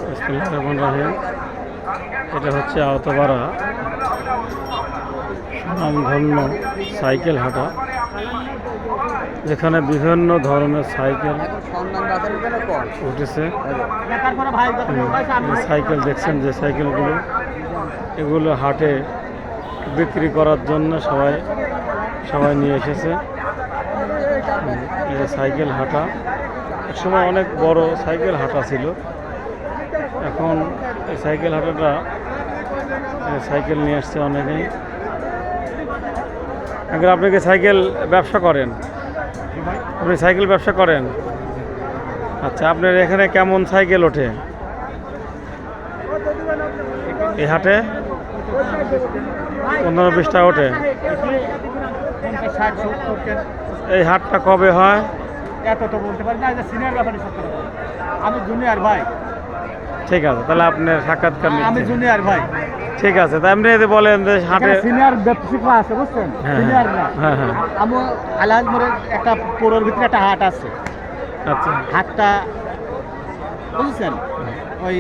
বিসমিল্লাহির রহমানির রহিম। এটা হচ্ছে আওতাপাড়া সুনামধন্য সাইকেল হাটা, যেখানে বিভিন্ন ধরনের সাইকেল উঠেছে। সাইকেল দেখছেন যে সাইকেলগুলো, এগুলো হাটে বিক্রি করার জন্য সবাই নিয়ে এসেছে। এই সাইকেল হাটা একসময় অনেক বড় সাইকেল হাটা ছিল। এখন এই সাইকেল হাটাটা সাইকেল নিয়ে আসছে অনেকেই। এখন আপনি কি সাইকেল ব্যবসা করেন? আপনি সাইকেল ব্যবসা করেন? আচ্ছা, আপনার এখানে কেমন সাইকেল ওঠে এই হাটে? 15-20টা ওঠে। এই হাটটা কবে হয়? এত তো বলতে পারি না, সিনিয়র ব্যাপারে আমি জুনিয়র ভাই। ঠিক আছে, তাহলে আপনার সাক্ষাৎকার নিচ্ছি। আমি জুনিয়র ভাই। ঠিক আছে, তাই আপনি যদি বলেন যে হাটে সিনিয়র ব্যবসায়িকরা আছে, বুঝছেন? সিনিয়র না। হ্যাঁ হ্যাঁ। আমি আলহাজপুরের একটা পুরোর ভিতরে একটা হাট আছে। আচ্ছা, হাটটা বুঝছেন ওই